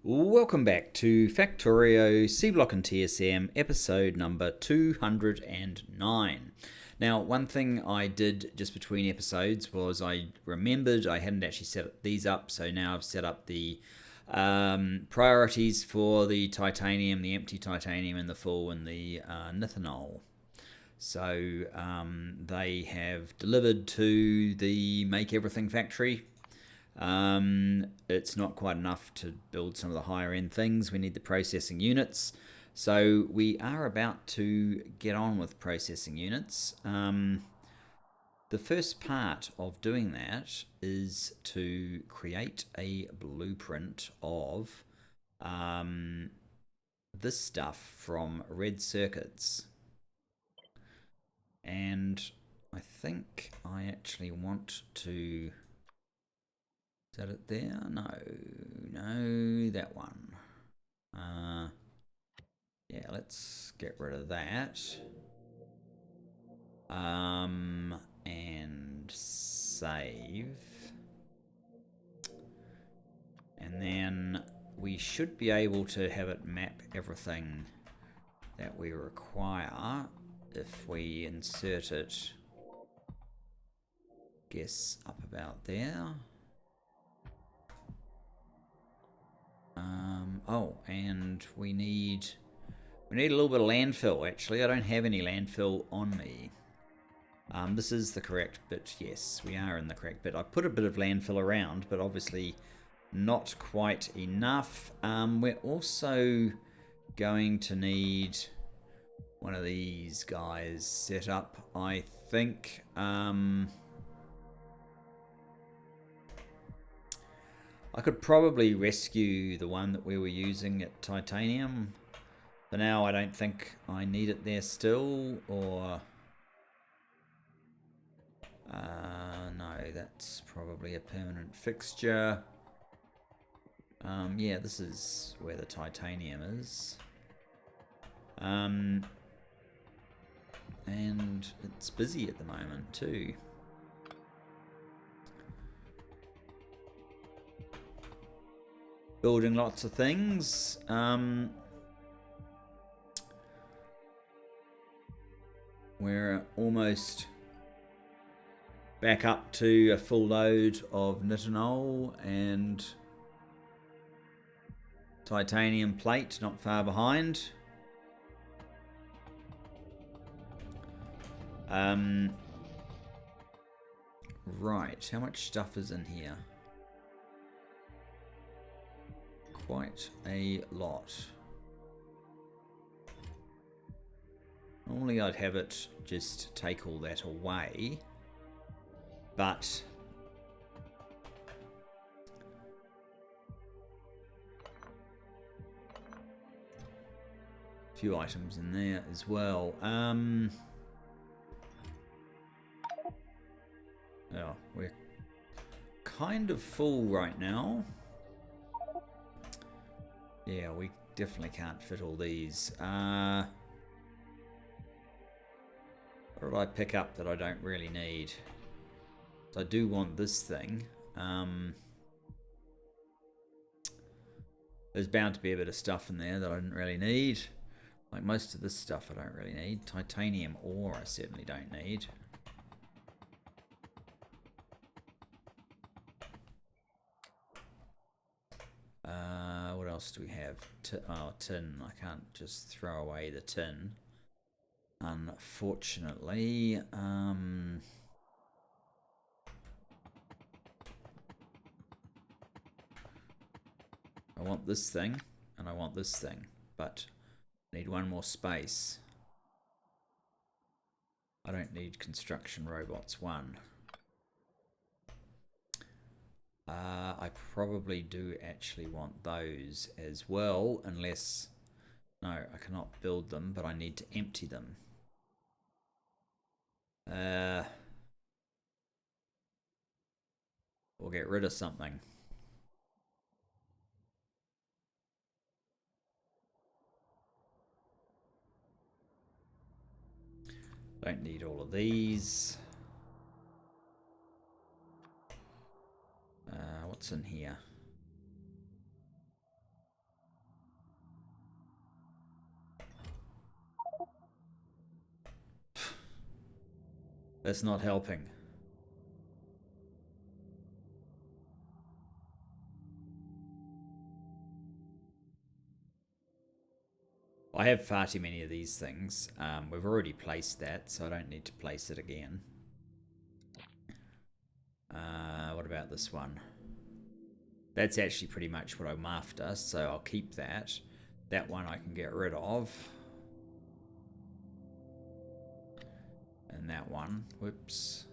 Welcome back to Factorio Seablock and TSM episode number 209. Now, one thing I did just between episodes was I remembered I hadn't actually set these up, so now I've set up the priorities for the titanium, the empty titanium, and the full, and the nithanol. So they have delivered to the Make Everything factory. It's not quite enough to build some of the higher end things. We need the processing units. So we are about to get on with processing units. The first part of doing that is to create a blueprint of this stuff from red circuits. And I think I actually want to... Is that it there? No, that one. Yeah, let's get rid of that. And save. And then we should be able to have it map everything that we require if we insert it, guess, up about there. Oh, and we need a little bit of landfill, actually. I don't have any landfill on me. This is the correct bit. Yes, we are in the correct bit. I put a bit of landfill around, but obviously not quite enough. We're also going to need one of these guys set up, I think. I could probably rescue the one that we were using at titanium. For now, I don't think I need it there still, or... no, that's probably a permanent fixture. Yeah, this is where the titanium is. And it's busy at the moment too. Building lots of things. We're almost back up to a full load of nithanol and titanium plate, not far behind. Right, how much stuff is in here? Quite a lot. Normally I'd have it just take all that away, but a few items in there as well. Oh, we're kind of full right now. Yeah, we definitely can't fit all these. What did I pick up that I don't really need? So I do want this thing. There's bound to be a bit of stuff in there that I didn't really need. Like most of this stuff I don't really need. Titanium ore I certainly don't need. What else do we have? Tin. I can't just throw away the tin. Unfortunately. I want this thing, and I want this thing, but I need one more space. I don't need construction robots 1. I probably do actually want those as well, unless... No, I cannot build them, but I need to empty them. Or get rid of something. Don't need all of these. What's in here? That's not helping. I have far too many of these things. We've already placed that, so I don't need to place it again. What about this one? That's actually pretty much what I'm after, so I'll keep that. That one I can get rid of. And that one, whoops.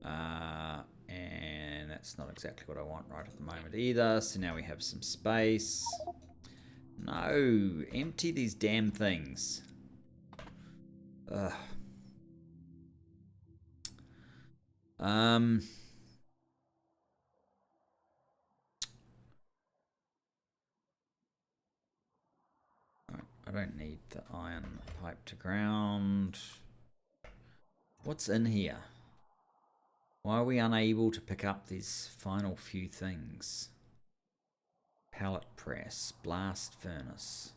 And that's not exactly what I want right at the moment either, so now we have some space. No, empty these damn things. Ugh. I don't need the iron pipe to ground. What's in here? Why are we unable to pick up these final few things? Pallet press, blast furnace.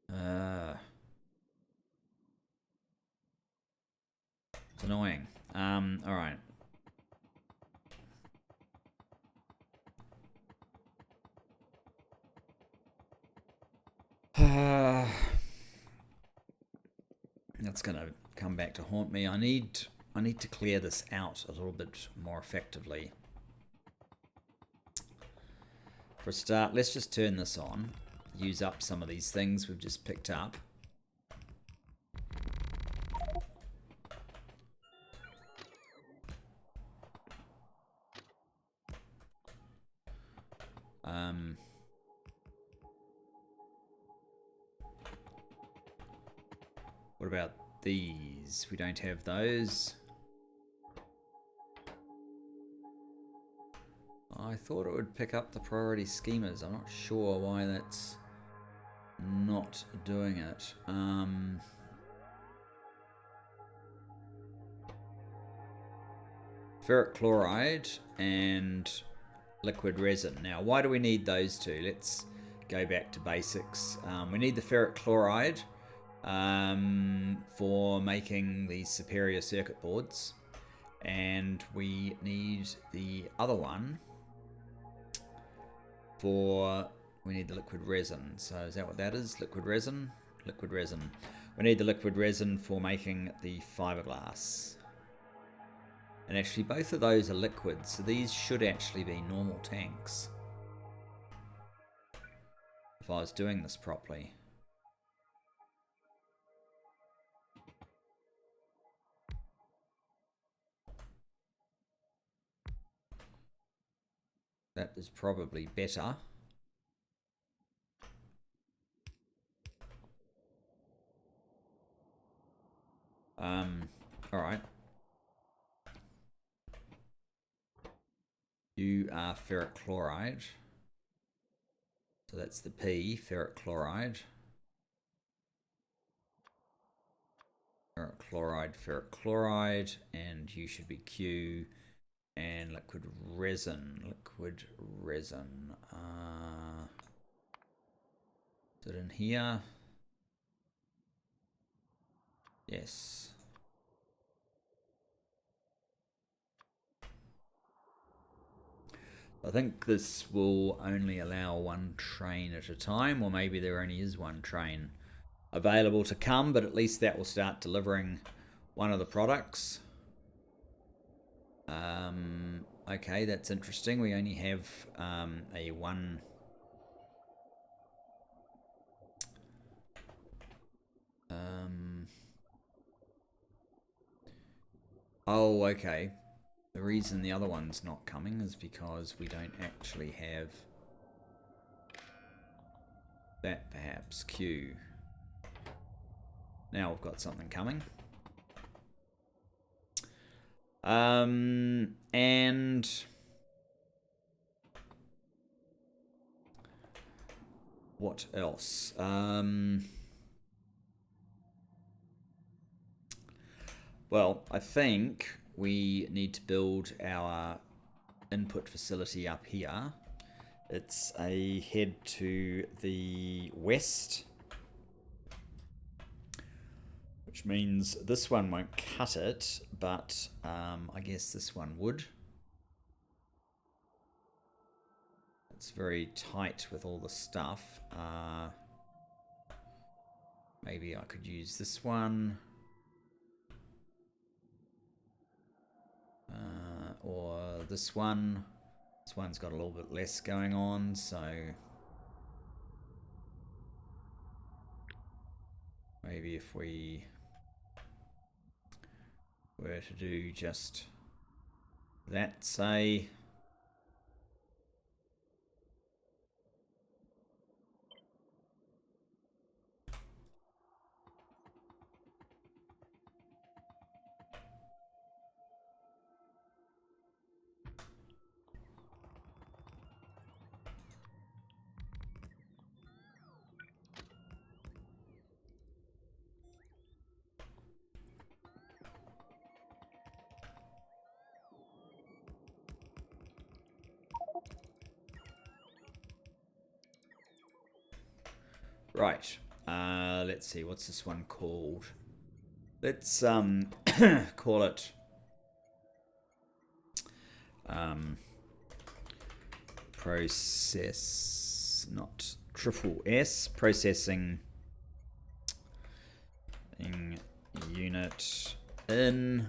It's annoying. Alright. That's gonna come back to haunt me. I need to clear this out a little bit more effectively. For a start, let's just turn this on. Use up some of these things we've just picked up. What about these? We don't have those. I thought it would pick up the priority schemas. I'm not sure why that's not doing it. Ferric chloride and liquid resin. Now, why do we need those two? Let's go back to basics. We need the ferric chloride for making these superior circuit boards, and we need the other one for, we need the liquid resin. So is that what that is? Liquid resin? Liquid resin. We need the liquid resin for making the fiberglass. And actually both of those are liquids, so these should actually be normal tanks. If I was doing this properly. That is probably better. Alright. You are ferric chloride. So that's the P, ferric chloride. Ferric chloride, and you should be Q. And liquid resin. Liquid resin. Is it in here? Yes. I think this will only allow one train at a time, or maybe there only is one train available to come, but at least that will start delivering one of the products. Okay, that's interesting. We only have a one. Oh, okay. The reason the other one's not coming is because we don't actually have that, perhaps. Q. Now we've got something coming. And what else? Well, I think we need to build our input facility up here. It's a head to the west. which means this one won't cut it, but I guess this one would. It's very tight with all the stuff. Maybe I could use this one. Or this one. This one's got a little bit less going on, so maybe if we were to do just that, say, right. Let's see, what's this one called? Let's call it process, not triple S, processing unit in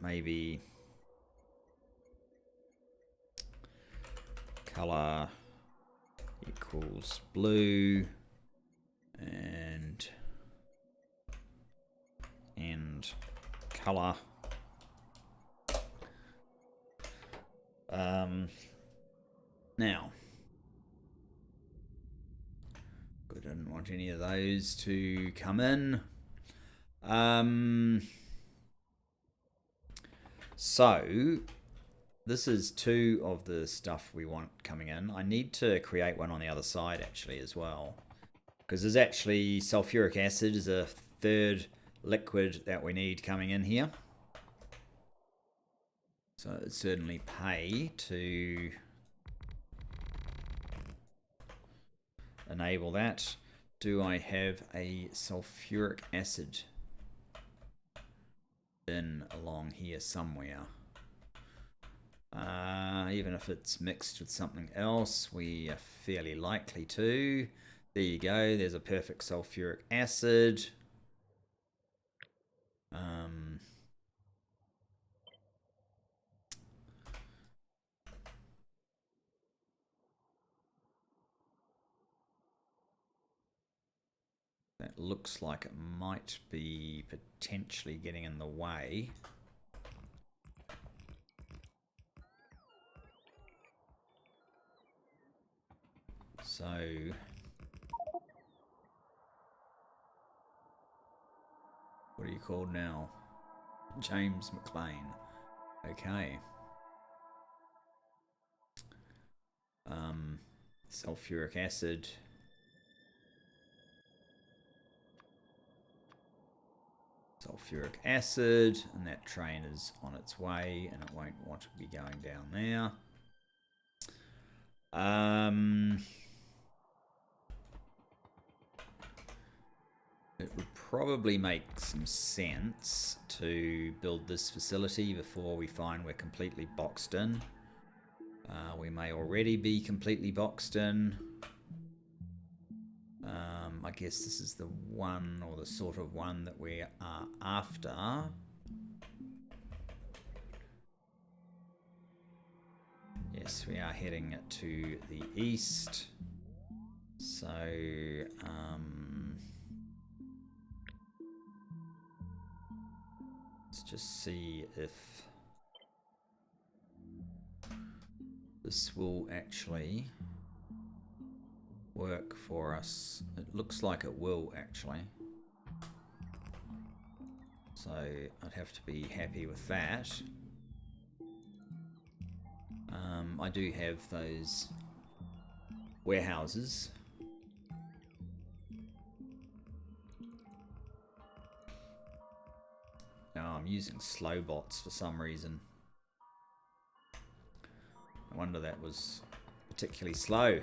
maybe color equals blue and color now I didn't want any of those to come in. So this is two of the stuff we want coming in. I need to create one on the other side actually as well, because there's actually sulfuric acid is a third liquid that we need coming in here. So it'd certainly pay to enable that. Do I have a sulfuric acid in along here somewhere? Even if it's mixed with something else, we are fairly likely to. There you go, there's a perfect sulfuric acid. That looks like it might be potentially getting in the way. So what are you called now? James McLean. Okay. Sulfuric acid. Sulfuric acid, and that train is on its way, and it won't want to be going down there. It would probably make some sense to build this facility before we find we're completely boxed in. We may already be completely boxed in. I guess this is the one, or the sort of one, that we are after. Yes, we are heading to the east. So, let's just see if this will actually work for us. It looks like it will actually. So I'd have to be happy with that. I do have those warehouses. Now I'm using slow bots for some reason. I wonder that was particularly slow.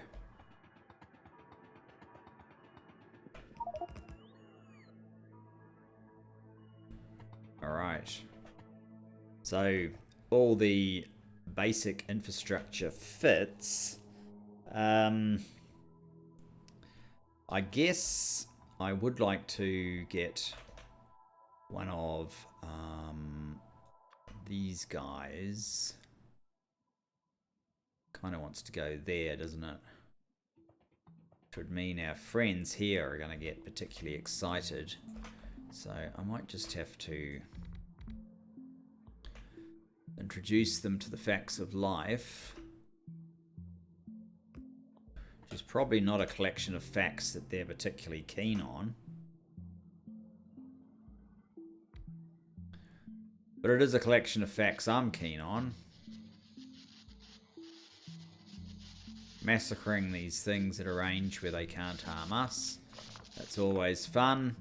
Alright. So, all the basic infrastructure fits. I guess I would like to get one of these guys. Kind of wants to go there, doesn't it? Which would mean our friends here are going to get particularly excited. So I might just have to introduce them to the facts of life. Which is probably not a collection of facts that they're particularly keen on. But it is a collection of facts I'm keen on. Massacring these things at a range where they can't harm us. That's always fun.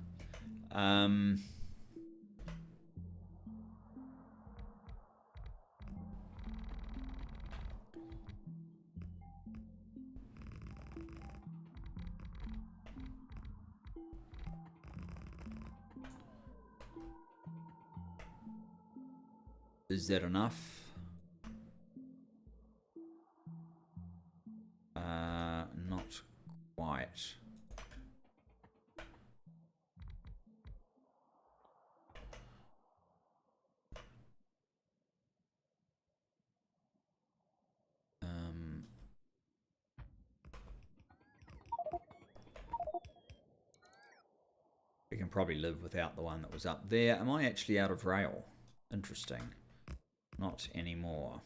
Is that enough? Not quite. We can probably live without the one that was up there. Am I actually out of rail? Interesting. Not anymore.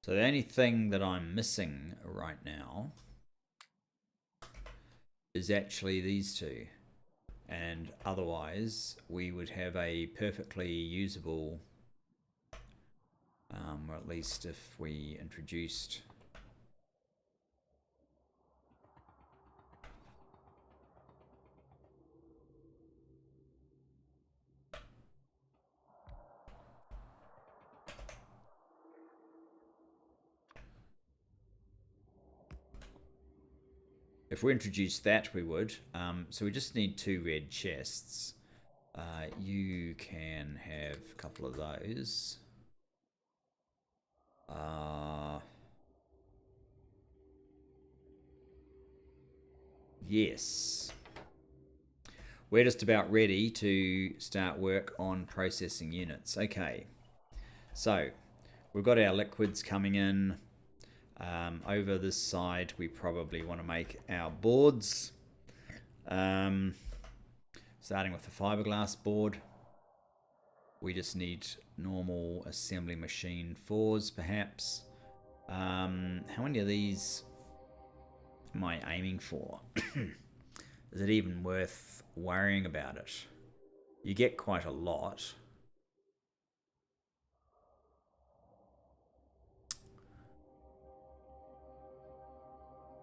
So the only thing that I'm missing right now is actually these two. And otherwise, we would have a perfectly usable, or at least if we introduced that, we would. So we just need 2 red chests. You can have a couple of those. Yes. We're just about ready to start work on processing units. Okay. So we've got our liquids coming in. Over this side, we probably want to make our boards. Starting with the fiberglass board. We just need normal assembly machine 4s, perhaps. How many of these am I aiming for? Is it even worth worrying about it? You get quite a lot.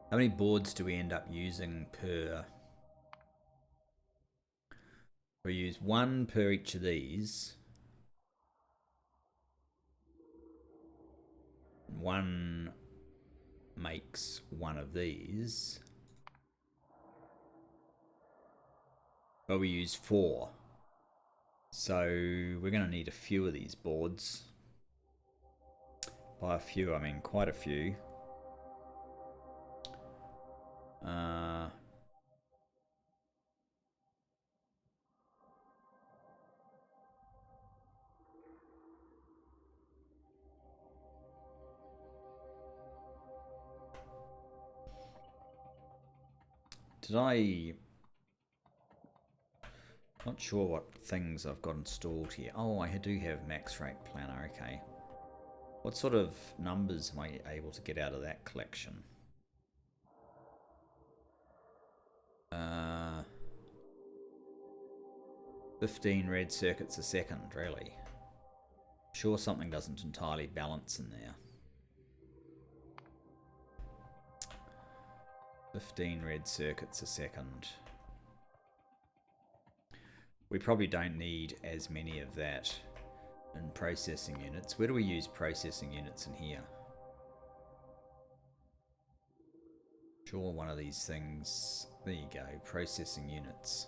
How many boards do we end up using per? We use 1 per each of these. 1 makes 1 of these. But we use 4. So we're going to need a few of these boards. By a few, I mean quite a few. Not sure what things I've got installed here. Oh, I do have max rate planner, okay. What sort of numbers am I able to get out of that collection? 15 red circuits a second, really. Sure, something doesn't entirely balance in there. 15 red circuits a second. We probably don't need as many of that in processing units. Where do we use processing units in here? Sure, one of these things. There you go. Processing units.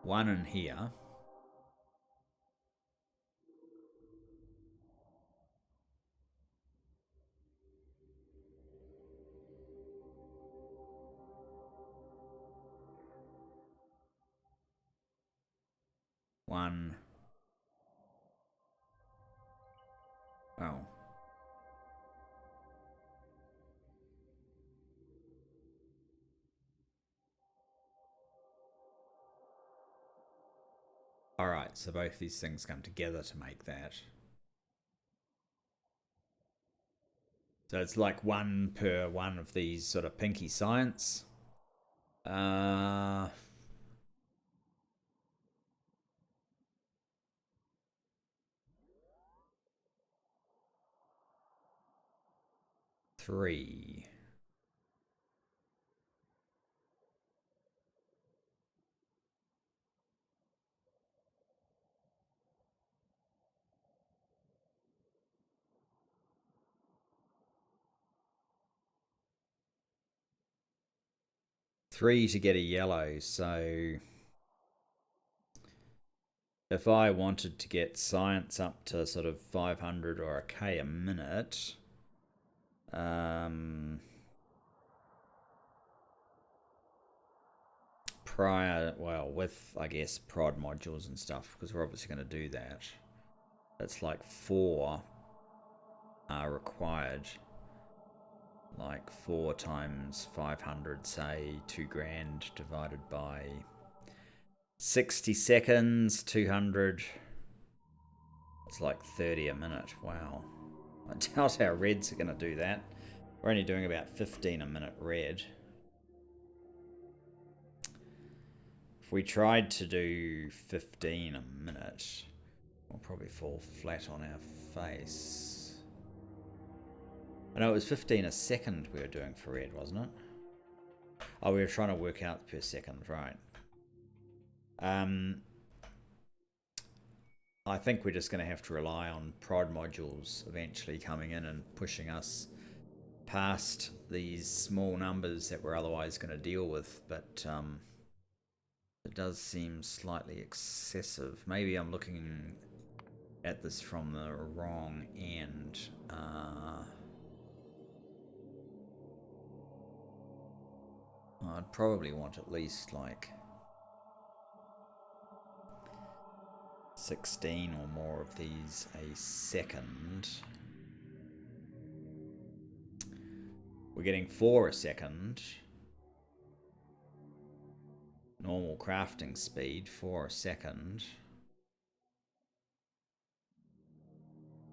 One in here. One. Oh. Alright, so both these things come together to make that. So it's like one per one of these sort of pinky science. 3. Three to get a yellow, so if I wanted to get science up to sort of 500 or a K a minute, prior, well, with, I guess, prod modules and stuff, because we're obviously going to do that, it's like 4 are required. Like 4 times 500, say 2 grand divided by 60 seconds, 200. It's like 30 a minute. Wow. I doubt our reds are going to do that. We're only doing about 15 a minute red. If we tried to do 15 a minute, we'll probably fall flat on our face. I know it was 15 a second we were doing for red, wasn't it? Oh, we were trying to work out per second, right. I think we're just going to have to rely on prod modules eventually coming in and pushing us past these small numbers that we're otherwise going to deal with, but it does seem slightly excessive. Maybe I'm looking at this from the wrong end. I'd probably want at least like 16 or more of these a second. We're getting 4 a second. Normal crafting speed, 4 a second.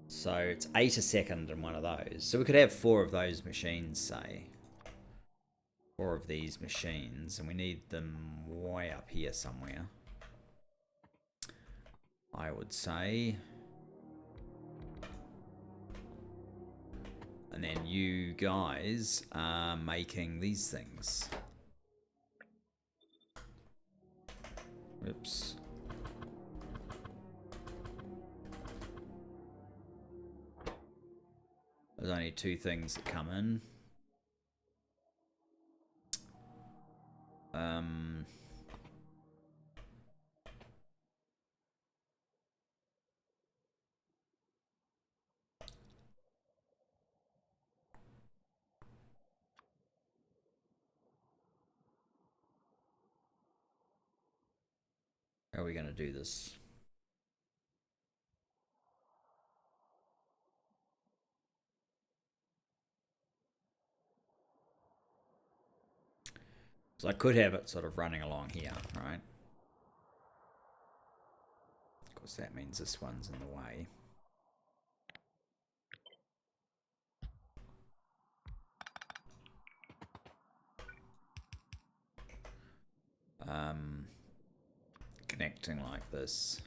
So it's 8 a second in one of those. So we could have 4 of those machines, say. 4 of these machines, and we need them way up here somewhere, I would say. And then you guys are making these things. Oops. There's only 2 things that come in. How are we going to do this? So I could have it sort of running along here, right? Of course, that means this one's in the way. Connecting like this.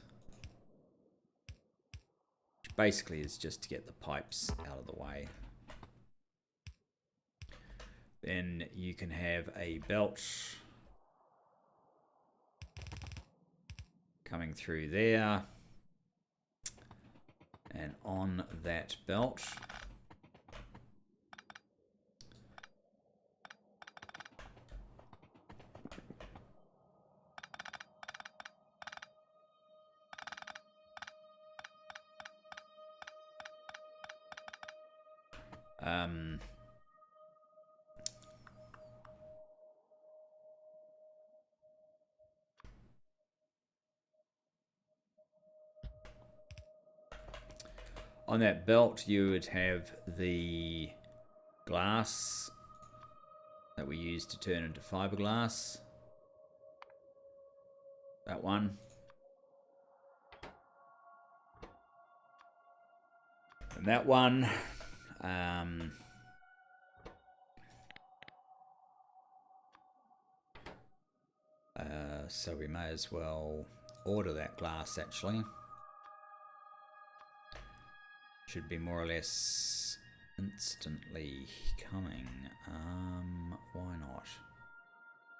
Which basically is just to get the pipes out of the way. Then you can have a belt coming through there and on that belt. On that belt, you would have the glass that we use to turn into fiberglass. That one. And that one. So we may as well order that glass, actually. Should be more or less instantly coming. Why not?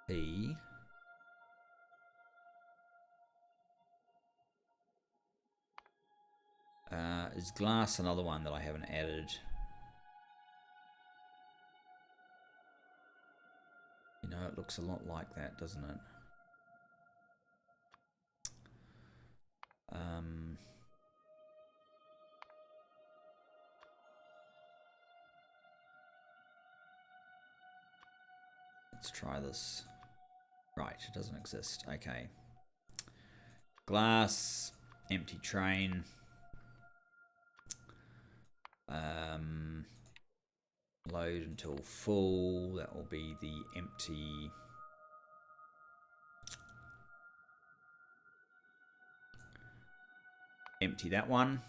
P. Is glass another one that I haven't added? You know, it looks a lot like that, doesn't it? Let's try this. Right, it doesn't exist. Okay. Glass, empty train. Load until full. That will be the empty. Empty that one.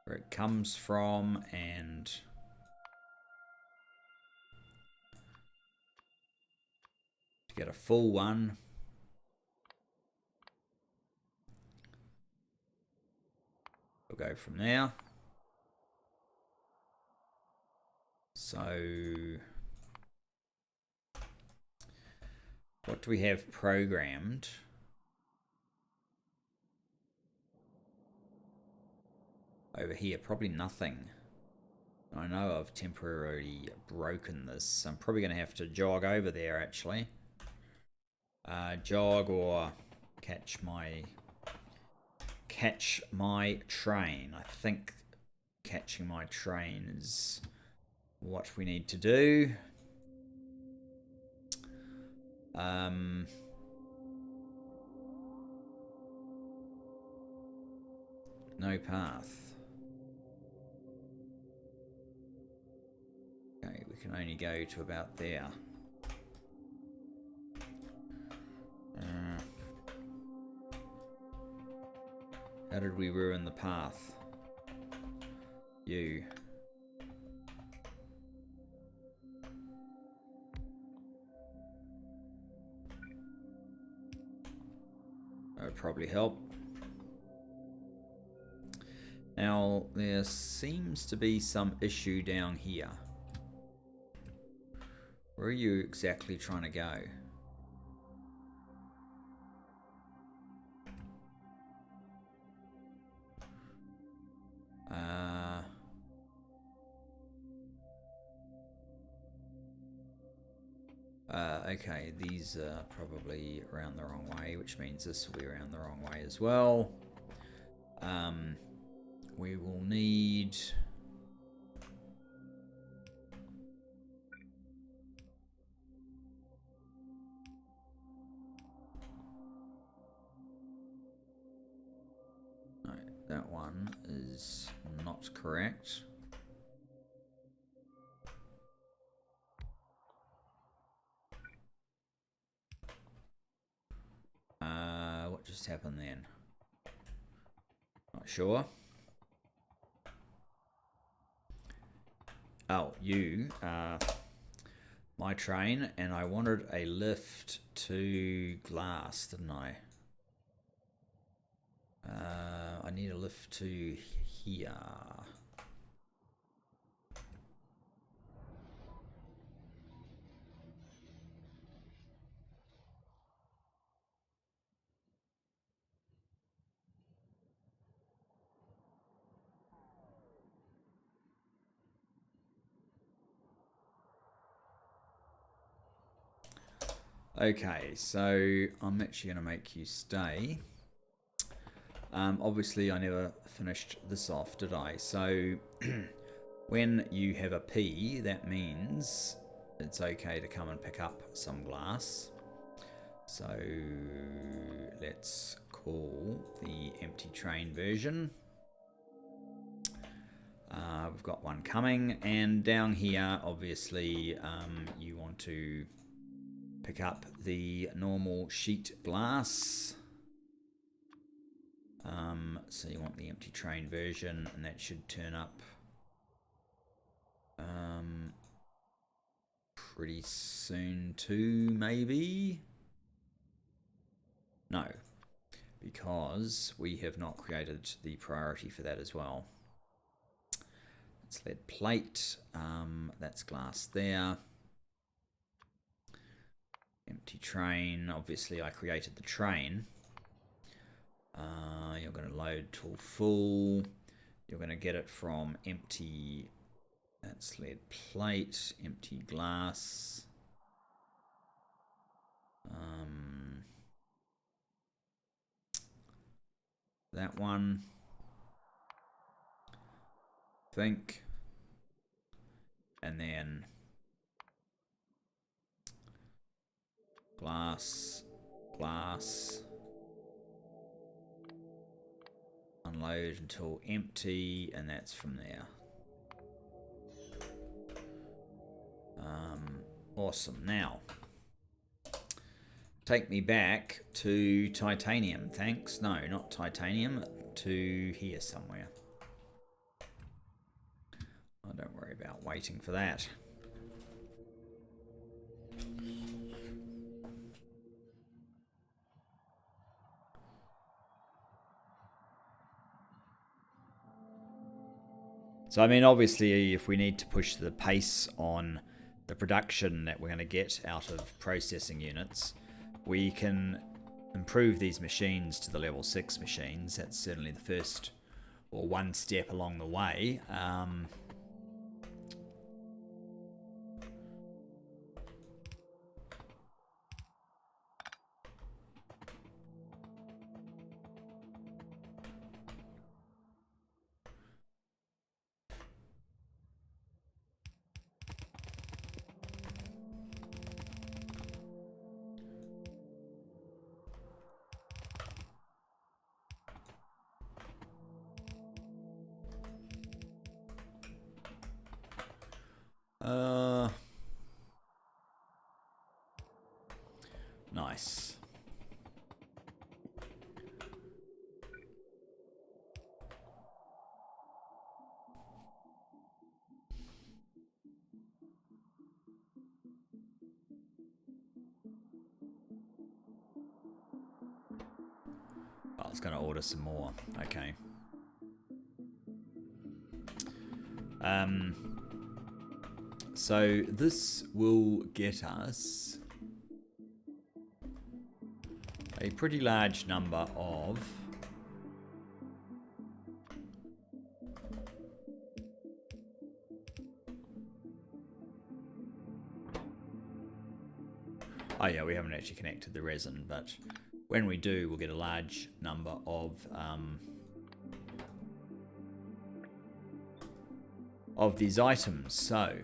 Where it comes from, and to get a full one. We'll go from there. So what do we have programmed? Over here, probably nothing. I know I've temporarily broken this. I'm probably going to have to jog over there, actually. Jog or catch my train. I think catching my train is what we need to do. No path. Okay, we can only go to about there. How did we ruin the path? You. That would probably help. Now, there seems to be some issue down here. Where are you exactly trying to go? Okay, these are probably around the wrong way, which means this will be around the wrong way as well. We will need... No, that one is not correct. What just happened then? Not sure. Oh, you my train, and I wanted a lift to glass, didn't I? I need a lift to here. Okay, so I'm actually going to make you stay. Obviously, I never finished this off, did I? So when you have a P, that means it's okay to come and pick up some glass. So let's call the empty train version. We've got one coming, and down here, obviously, you want to pick up the normal sheet glass. So you want the empty train version, and that should turn up pretty soon too, maybe? No, because we have not created the priority for that as well. It's lead plate, that's glass there. Empty train, obviously I created the train. You're going to load till full. You're going to get it from empty, that's lead plate, empty glass. That one, I think. And then glass, glass. Unload until empty, and that's from there. Awesome. Now, take me back to titanium. Thanks. No, not titanium. To here somewhere. Oh, don't worry about waiting for that. So, I mean, obviously, if we need to push the pace on the production that we're going to get out of processing units, we can improve these machines to the level 6 machines. That's certainly the first or one step along the way. Nice. I was going to order some more. Okay. So this will get us a pretty large number of oh yeah, we haven't actually connected the resin, but when we do, we'll get a large number of these items. So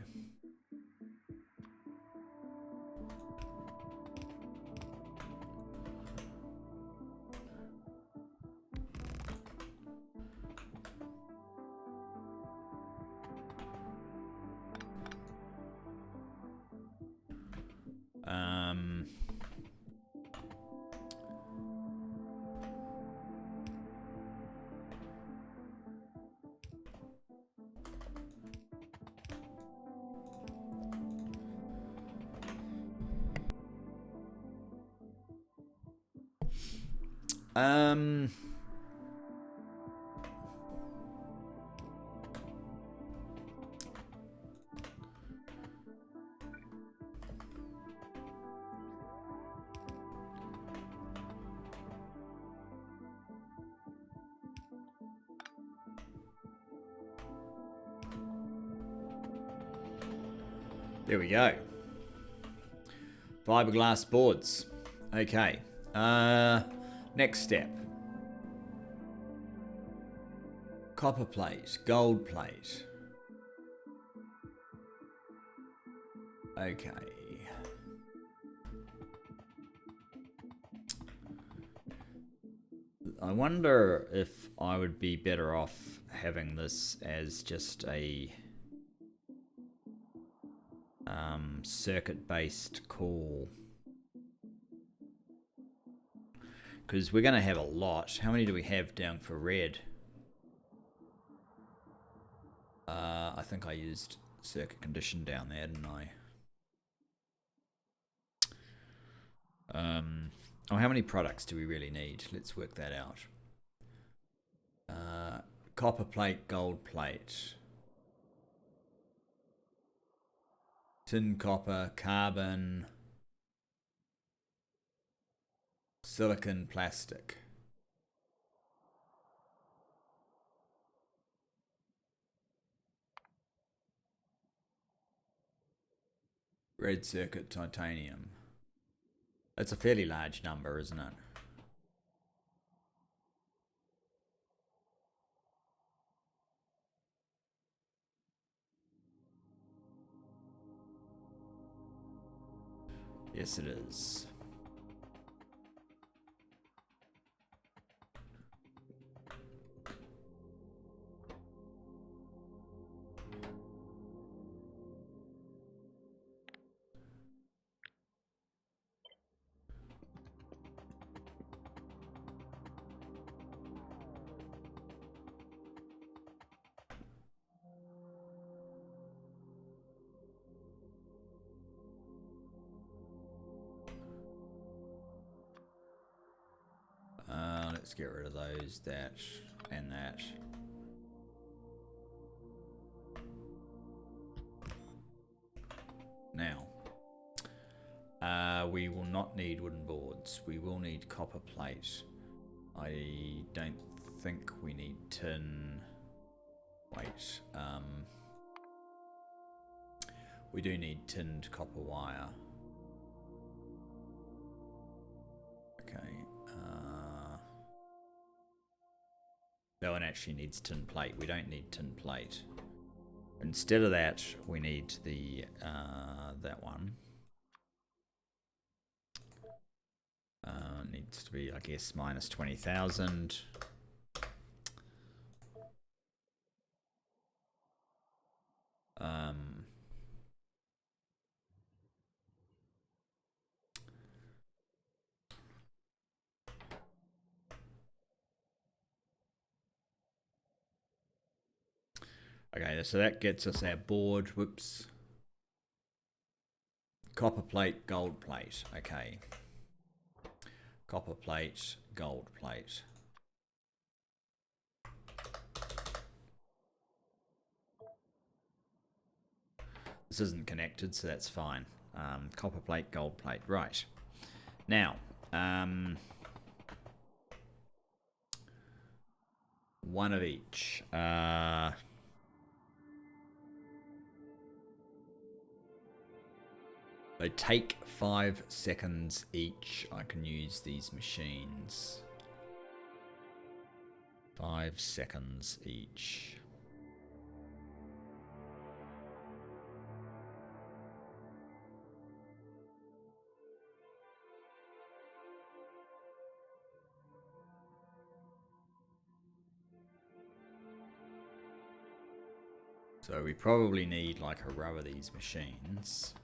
there we go. Fiberglass boards. Okay. Next step. Copper plate, gold plate. Okay. I wonder if I would be better off having this as just a circuit-based call. Because we're going to have a lot. How many do we have down for red? I think I used circuit condition down there, didn't I? Oh, how many products do we really need? Let's work that out. Copper plate, gold plate. Tin, copper, carbon, silicon, plastic. Red circuit, titanium. That's a fairly large number, isn't it? Yes, it is. Let's get rid of those, that, and that. Now, we will not need wooden boards. We will need copper plate. I don't think we need tin. Wait, we do need tinned copper wire. Okay. That one actually needs tin plate. We don't need tin plate. Instead of that, we need the that one. Needs to be, I guess, minus 20,000. Okay, so that gets us our board. Whoops. Copper plate, gold plate. Okay. Copper plate, gold plate. This isn't connected, so that's fine. Copper plate, gold plate. Right. Now, one of each. They take 5 seconds each. I can use these machines. 5 seconds each. So we probably need like a row of these machines.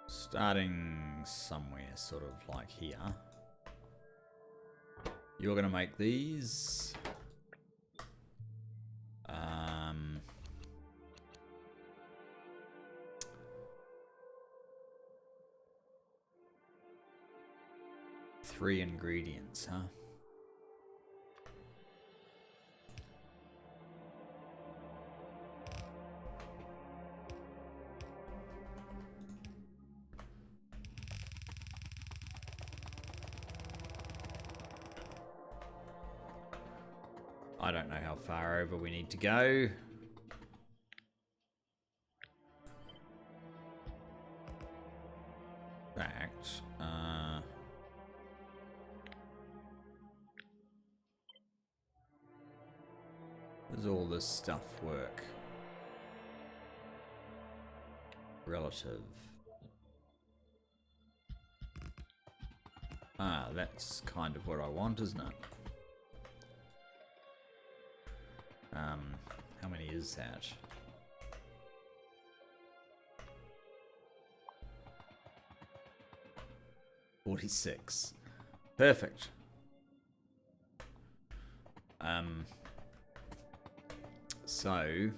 Starting somewhere sort of like here. You're going to make these. Three ingredients, huh? I don't know how far over we need to go. fact, does all this stuff work? Relative. Ah, that's kind of what I want, isn't it? How many is that? $46. Perfect. So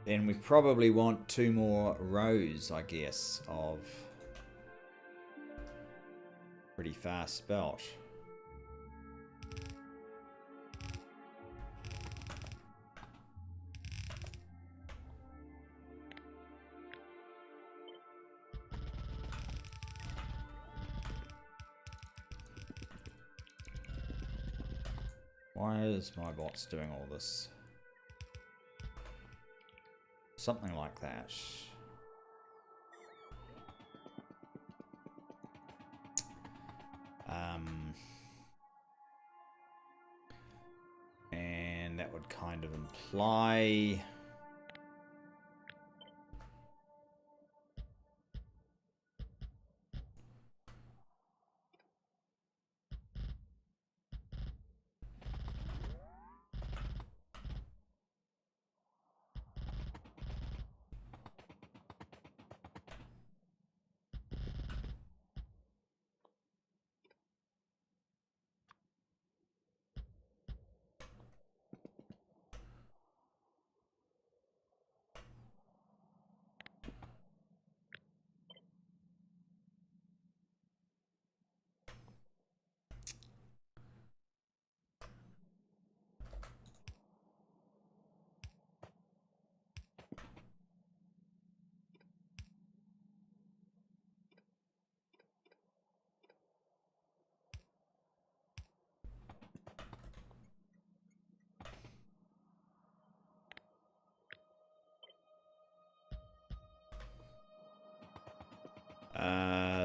then we probably want 2 more rows, I guess, of pretty fast spelt. Why is my bots doing all this? Something like that. And that would kind of imply...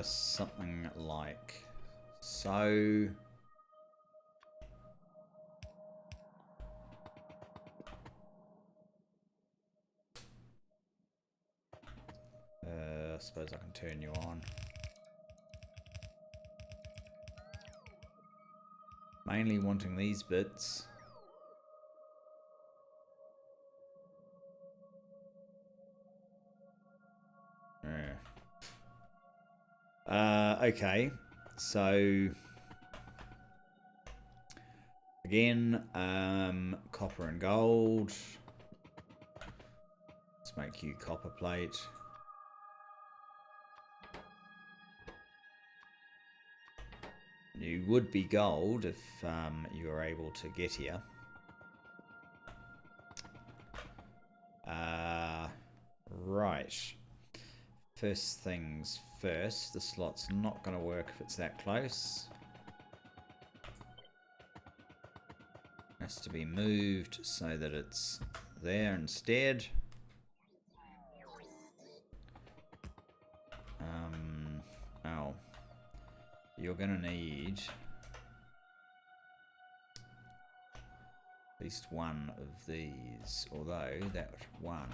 something like so. I suppose I can turn you on. Mainly wanting these bits. Okay, so again, copper and gold. Let's make you copper plate. You would be gold if you were able to get here. Right. First things first, the slot's not going to work if it's that close. It has to be moved so that it's there instead. Oh. You're going to need at least one of these, although that one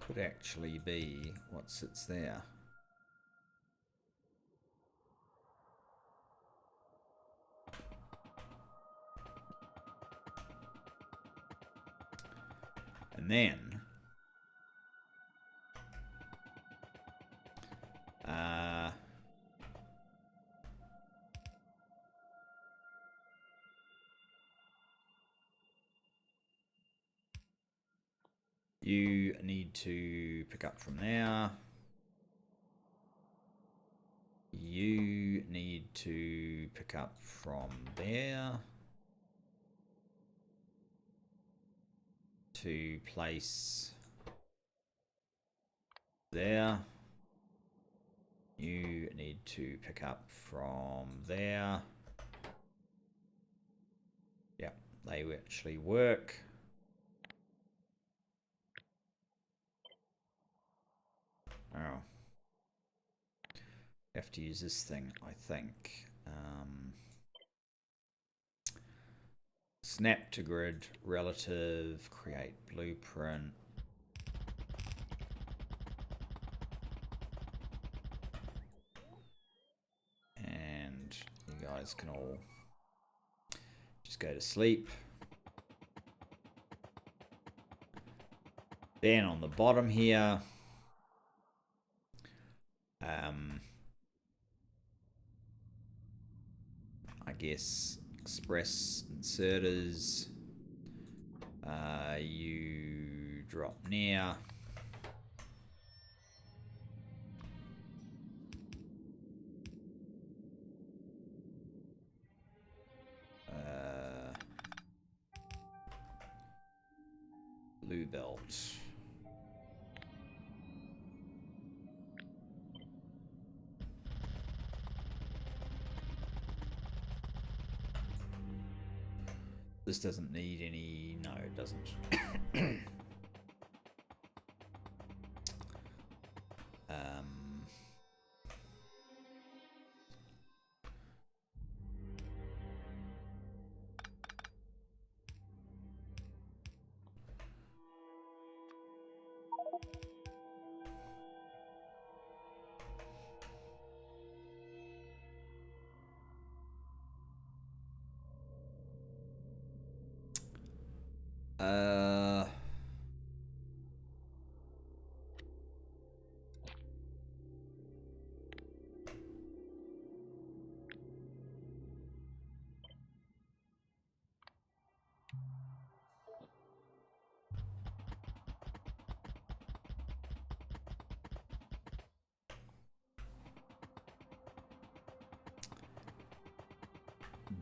could actually be what sits there. And then you need to pick up from there. You need to pick up from there to place there. You need to pick up from there. Yeah, they actually work. Oh. Have to use this thing, I think. Snap to grid, relative, create blueprint. And you guys can all just go to sleep. Then on the bottom here, I guess express inserters, you drop near. Blue belt. This doesn't need any... No, it doesn't.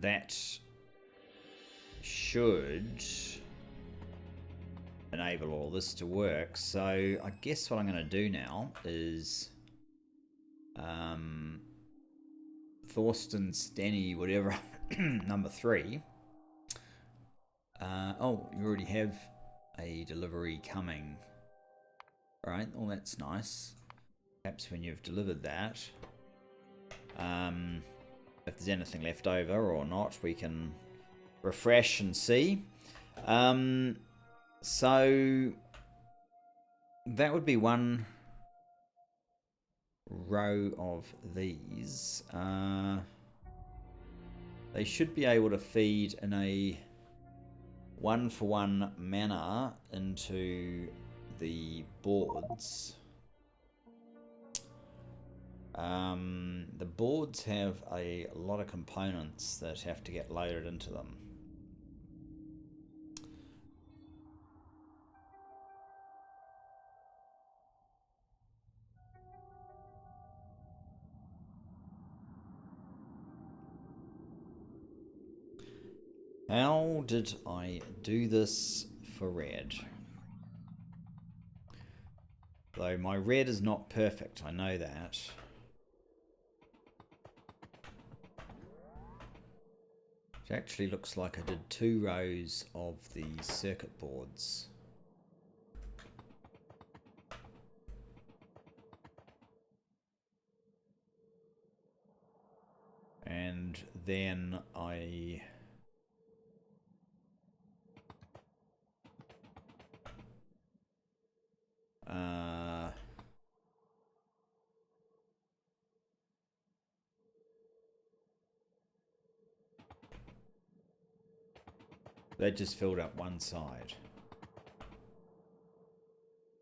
That should enable all this to work. So I guess what I'm going to do now is Thorsten Stenny, whatever, number 3. Oh, you already have a delivery coming. Right, well that's nice. Perhaps when you've delivered that, if there's anything left over or not, we can refresh and see. So that would be one row of these. They should be able to feed in a one-for-one manner into the boards. The boards have a lot of components that have to get loaded into them. How did I do this for red? Though my red is not perfect, I know that. It actually looks like I did 2 rows of the circuit boards. And then I that just filled up one side.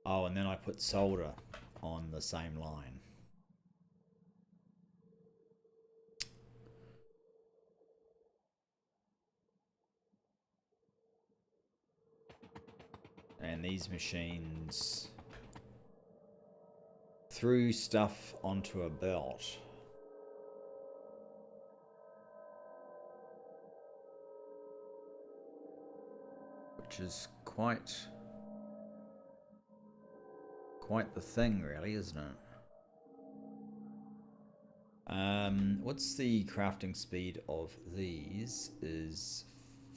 Oh, and then I put solder on the same line. And these machines threw stuff onto a belt. Which is quite the thing, really, isn't it? What's the crafting speed of these? Is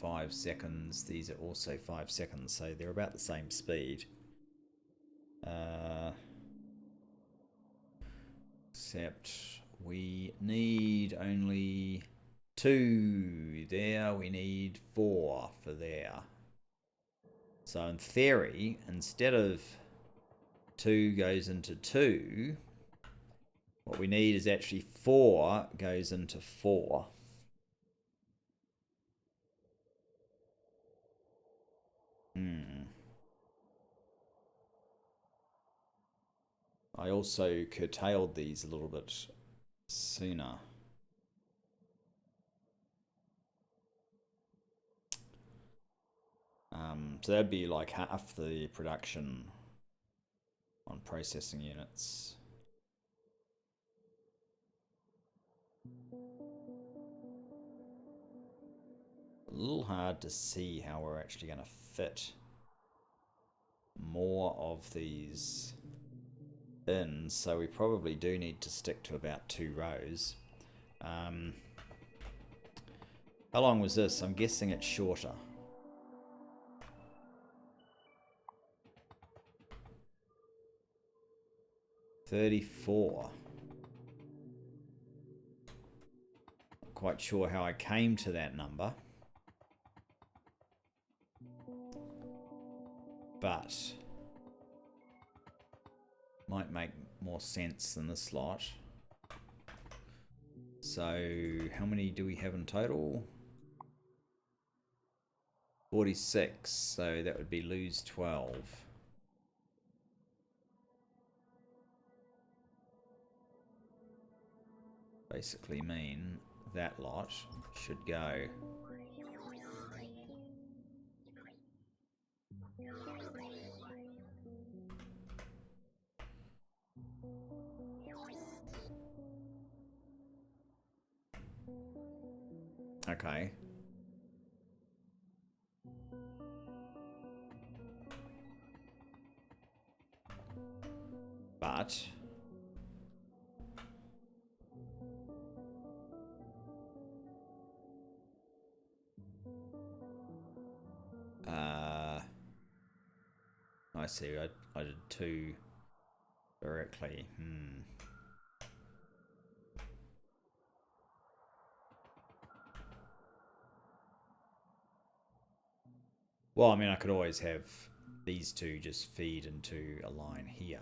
5 seconds. These are also 5 seconds, so they're about the same speed. Except we need only 2 there. We need 4 for there. So in theory, instead of 2 goes into 2, what we need is actually 4 goes into 4. I also curtailed these a little bit sooner. So that'd be like half the production on processing units. A little hard to see how we're actually going to fit more of these in, so we probably do need to stick to about 2 rows. How long was this? I'm guessing it's shorter. 34. Not quite sure how I came to that number, but might make more sense than this lot. So how many do we have in total? 46, so that would be lose 12. Basically mean that lot should go. Okay. But I see. I did 2 directly. Well, I mean, I could always have these 2 just feed into a line here.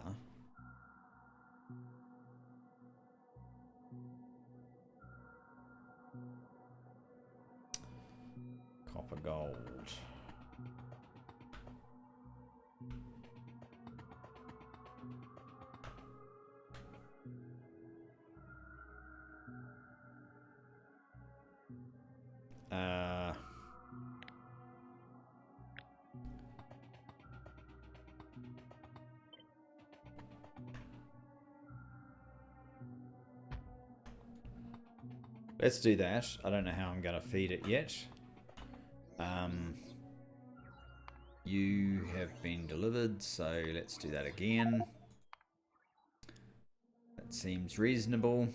Copper gold. Let's do that. I don't know how I'm going to feed it yet. You have been delivered, so let's do that again. That seems reasonable.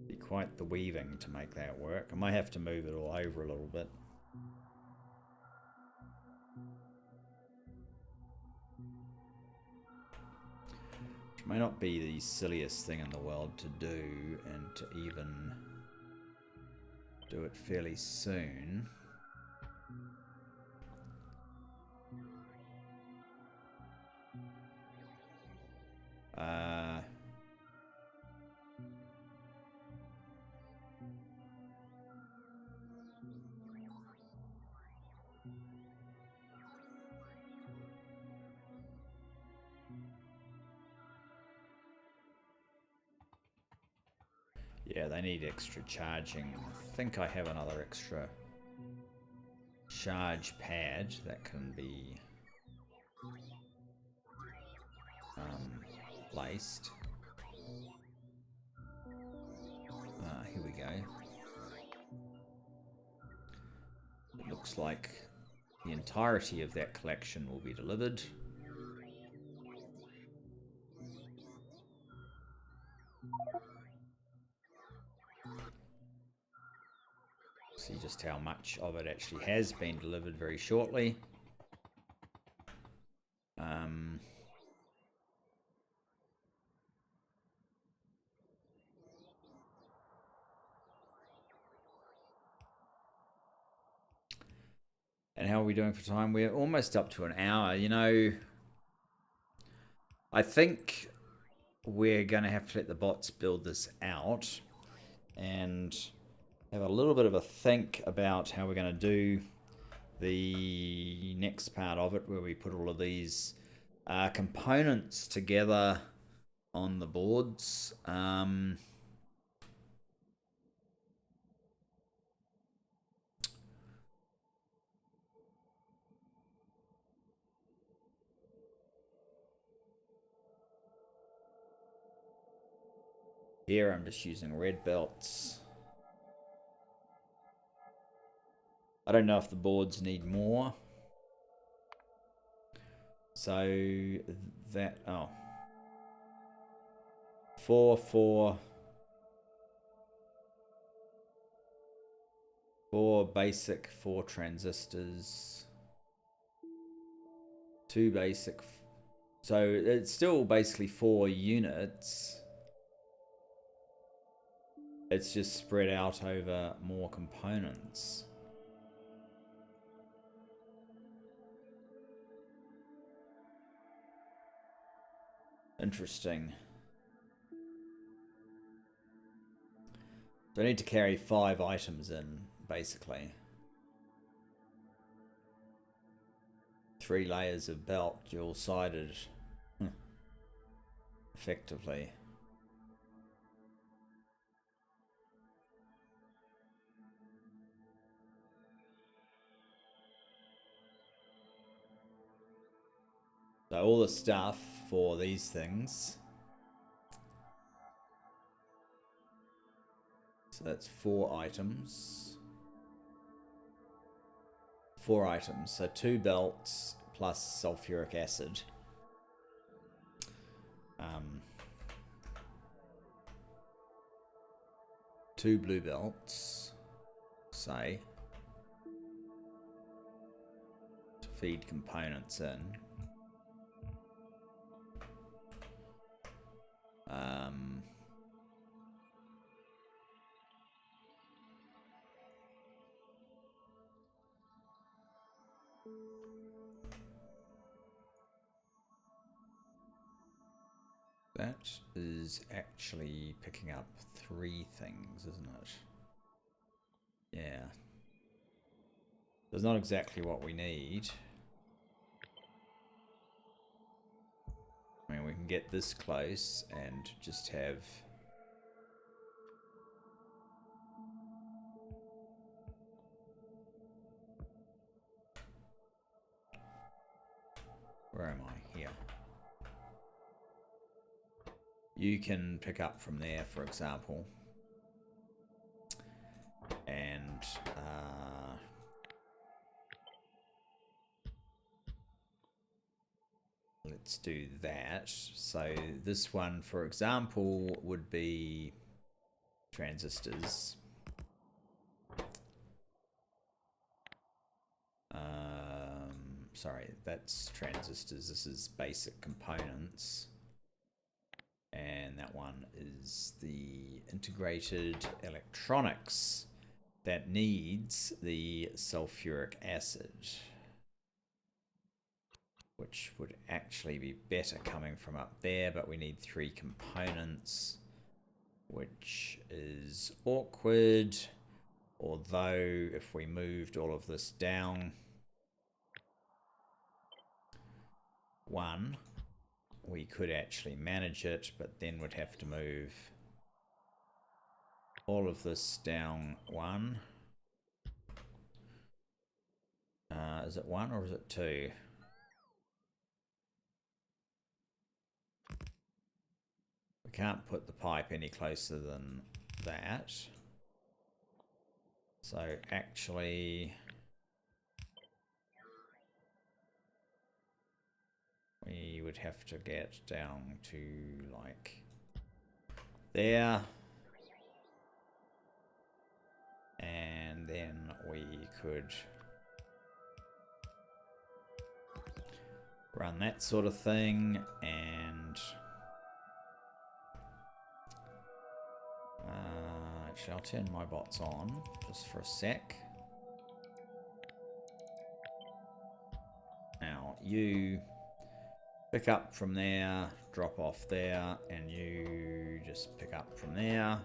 Be quite the weaving to make that work. I might have to move it all over a little bit. Which may not be the silliest thing in the world to do, and to even do it fairly soon. Yeah, they need extra charging. I think I have another extra charge pad that can be placed. Here we go. It looks like the entirety of that collection will be delivered. See just how much of it actually has been delivered very shortly. And how are we doing for time? We're almost up to an hour. You know, I think we're going to have to let the bots build this out and have a little bit of a think about how we're going to do the next part of it, where we put all of these components together on the boards. Here I'm just using red belts. I don't know if the boards need more. So that, oh. 4 basic, 4 transistors. 2 basic. So it's still basically 4 units. It's just spread out over more components. Interesting. So I need to carry 5 items in, basically. 3 layers of belt, dual-sided. Effectively. So all the stuff for these things. So that's 4 items. 4 items. So 2 belts plus sulfuric acid. 2 blue belts, say, to feed components in. That is actually picking up 3 things, isn't it? Yeah. That's not exactly what we need. I mean, we can get this close and just have... Where am I? Here. You can pick up from there, for example. And... let's do that. So this one, for example, would be transistors. Sorry, that's transistors. This is basic components. And that one is the integrated electronics that needs the sulfuric acid, which would actually be better coming from up there, but we need 3 components, which is awkward. Although if we moved all of this down 1, we could actually manage it, but then we'd have to move all of this down 1. Is it 1 or is it 2? We can't put the pipe any closer than that. So actually, would have to get down to like there. And then we could run that sort of thing, and actually I'll turn my bots on just for a sec. Now you pick up from there, drop off there, and you just pick up from there.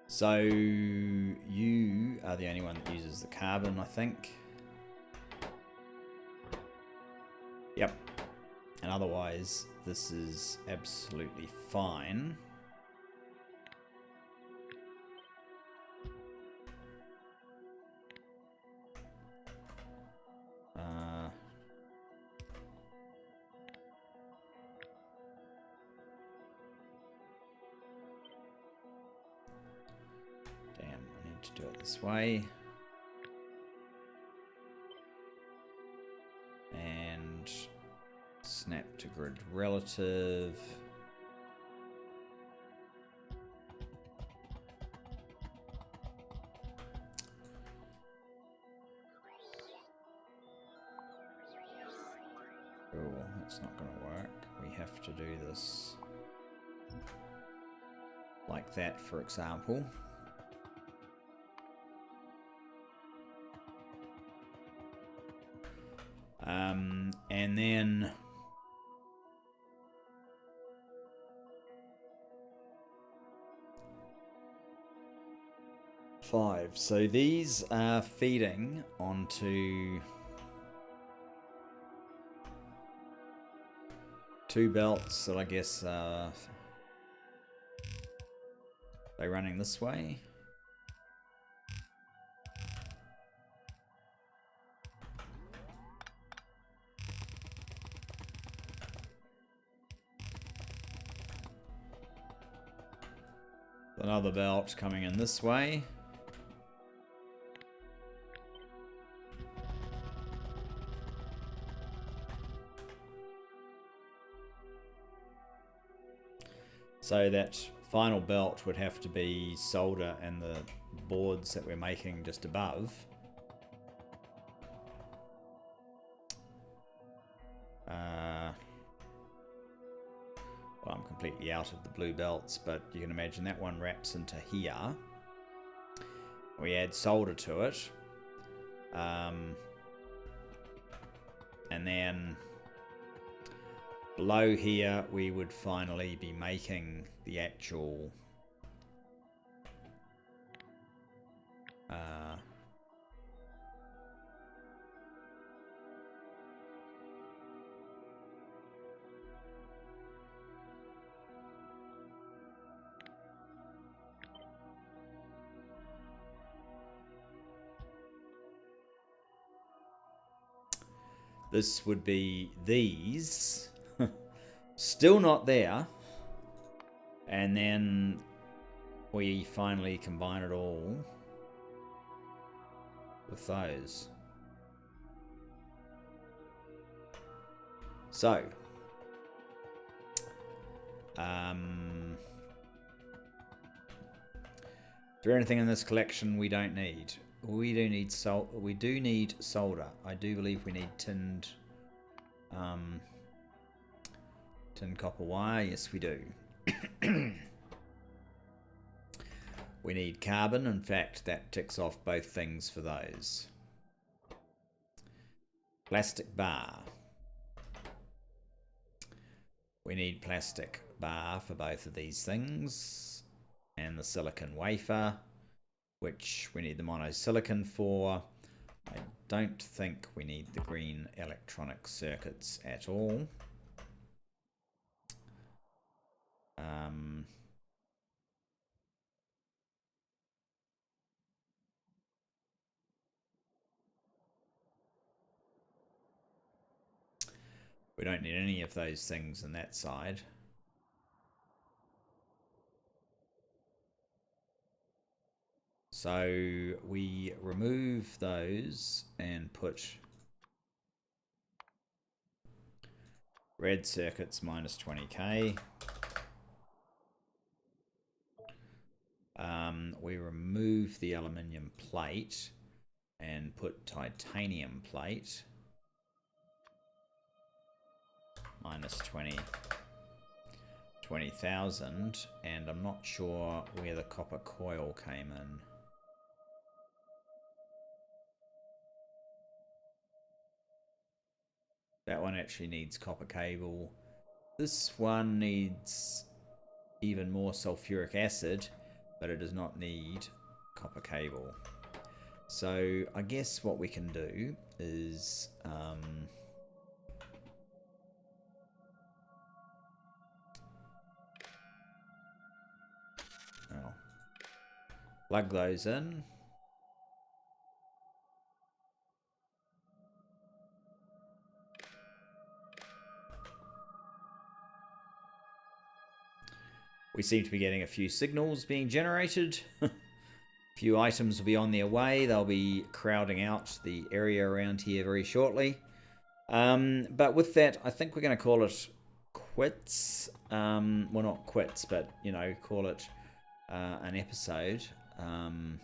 So you are the only one that uses the carbon, I think. Yep. And otherwise, this is absolutely fine. Do it this way, and snap to grid relative. Oh, that's not going to work. We have to do this like that, for example. And then five. So these are feeding onto two belts that I guess they're running this way. Another belt coming in this way. So that final belt would have to be solder and the boards that we're making just above. Well, I'm completely out of the blue belts, but you can imagine that one wraps into here. We add solder to it. And then below here, we would finally be making the actual this would be these. Still not there. And then we finally combine it all with those. So, is there anything in this collection we don't need? We do need we do need solder. I do believe we need tinned copper wire. Yes, we do. We need carbon. In fact, that ticks off both things for those. Plastic bar. We need plastic bar for both of these things. And the silicon wafer, which we need the monosilicon for. I don't think we need the green electronic circuits at all. We don't need any of those things in that side. So we remove those and put red circuits minus 20k. We remove the aluminium plate and put titanium plate minus 20,000, and I'm not sure where the copper coil came in. That one actually needs copper cable. This one needs even more sulfuric acid, but it does not need copper cable. So I guess what we can do is plug those in. We seem to be getting a few signals being generated. A few items will be on their way. They'll be crowding out the area around here very shortly. But with that, I think we're going to call it quits. Well, not quits, but, you know, call it an episode. I'm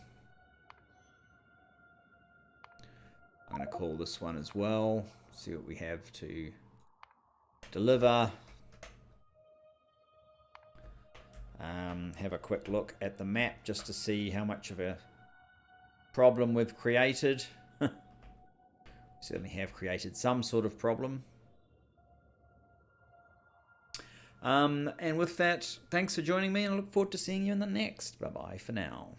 going to call this one as well. See what we have to deliver. Have a quick look at the map just to see how much of a problem we've created. Certainly have created some sort of problem. And with that, thanks for joining me, and I look forward to seeing you in the next. Bye-bye for now.